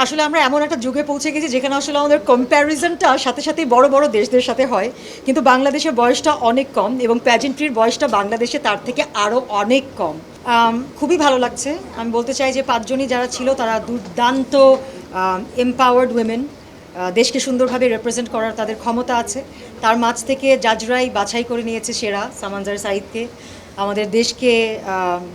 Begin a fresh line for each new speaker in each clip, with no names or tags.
আসলে আমরা এমন একটা যুগে পৌঁছে গেছি যেখানে আসলে আমাদের কম্প্যারিজনটা সাথে সাথেই বড় বড় দেশদের সাথে হয়, কিন্তু বাংলাদেশের বয়সটা অনেক কম এবং প্যাজেন্ট্রির বয়সটা বাংলাদেশে তার থেকে আরও অনেক কম। খুবই ভালো লাগছে। আমি বলতে চাই যে পাঁচজনই যারা ছিল তারা দুর্দান্ত এম্পাওয়ার্ড উইমেন। দেশকে সুন্দরভাবে রিপ্রেজেন্ট করার তাদের ক্ষমতা আছে। তার মাঝ থেকে জাজরাই বাছাই করে নিয়েছে সেরা সামানজার সাঈদকে। আমাদের দেশকে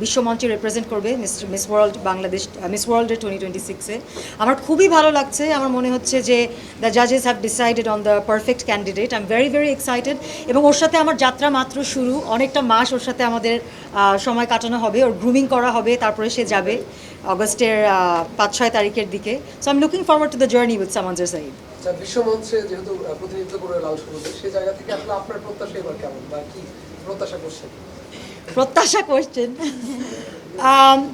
বিশ্বমঞ্চে রিপ্রেজেন্ট করবে মিস ওয়ার্ল্ড বাংলাদেশ, মিস ওয়ার্ল্ডের 2026-এ। আমার খুবই ভালো লাগছে। আমার মনে হচ্ছে যে দ্য জাজেস have decided on the perfect candidate. I am very very excited এবং ওর সাথে আমার যাত্রা মাত্র শুরু। অনেকটা মাস ওর সাথে আমাদের সময় কাটানো হবে, ওর গ্রুমিং করা হবে, তারপরে সে যাবে অগস্টের 5-6 তারিখের দিকে। So I am looking forward to the journey with Samanzar Sayeed.
বিশ্বমঞ্চে যেহেতু প্রতিনিধিত্ব করে লাল সবুজ, সেই জায়গা থেকে আসলে আপনার প্রত্যাশা এবার কেমন বা কি প্রত্যাশা করছেন?
প্রত্যাশা কোয়েশ্চেন,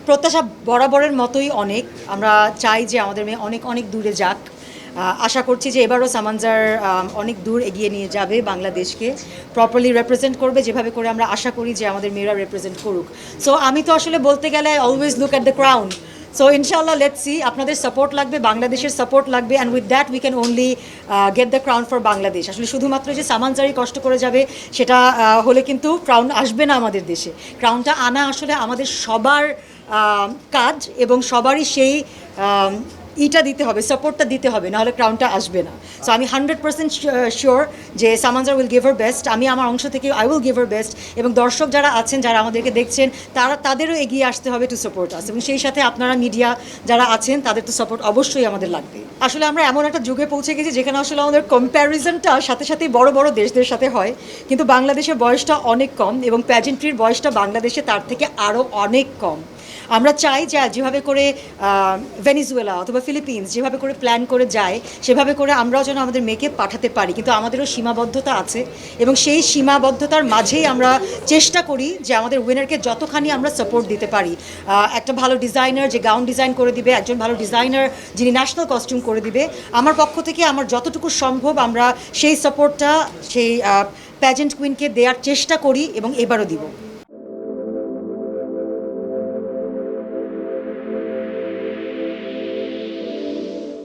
প্রত্যাশা বরাবরের মতোই অনেক। আমরা চাই যে আমাদের মেয়ে অনেক অনেক দূরে যাক। আশা করছি যে এবারও সামানজার অনেক দূর এগিয়ে নিয়ে যাবে, বাংলাদেশকে প্রপারলি রিপ্রেজেন্ট করবে, যেভাবে করে আমরা আশা করি যে আমাদের মেয়েরা রিপ্রেজেন্ট করুক। সো আমি তো আসলে বলতে গেলে always look at the crown. So ইনশাআল্লাহ লেটস সি, আপনাদের সাপোর্ট লাগবে, বাংলাদেশের সাপোর্ট লাগবে, and with that we can only get the crown for Bangladesh. আসলে শুধুমাত্র যে সামানজারি কষ্ট করে যাবে সেটা হলে কিন্তু ক্রাউন আসবে না আমাদের দেশে। ক্রাউনটা আনা আসলে আমাদের সবার কাজ এবং সবারই সেই ইটা দিতে হবে, সাপোর্টটা দিতে হবে, নাহলে ক্রাউনটা আসবে না। সো আমি 100% শিওর যে Samanjar will give her best. আমি আমার অংশ থেকে I will give her best, এবং দর্শক যারা আছেন, যারা আমাদেরকে দেখছেন, তাদেরও এগিয়ে আসতে হবে টু সাপোর্ট আস, এবং সেই সাথে আপনারা মিডিয়া যারা আছেন তাদের তো সাপোর্ট অবশ্যই আমাদের লাগবে। আসলে আমরা এমন একটা যুগে পৌঁছে গেছি যেখানে আসলে আমাদের কম্প্যারিজনটা সাথে সাথেই বড় বড় দেশদের সাথে হয়, কিন্তু বাংলাদেশের বয়সটা অনেক কম এবং প্যাজেন্ট্রির বয়সটা বাংলাদেশে তার থেকে আরও অনেক কম। আমরা চাই যে যেভাবে করে ভেনিজুয়েলা অথবা ফিলিপিন্স যেভাবে করে প্ল্যান করে যায়, সেভাবে করে আমরাও যেন আমাদের মেয়েকে পাঠাতে পারি, কিন্তু আমাদেরও সীমাবদ্ধতা আছে এবং সেই সীমাবদ্ধতার মাঝেই আমরা চেষ্টা করি যে আমাদের উইনারকে যতখানি আমরা সাপোর্ট দিতে পারি। একটা ভালো ডিজাইনার যে গাউন ডিজাইন করে দিবে, একজন ভালো ডিজাইনার যিনি ন্যাশনাল কস্টিউম করে দিবে, আমার পক্ষ থেকে আমার যতটুকু সম্ভব আমরা সেই সাপোর্টটা সেই প্যাজেন্ট কুইনকে দেওয়ার চেষ্টা করি এবং এবারও দিব।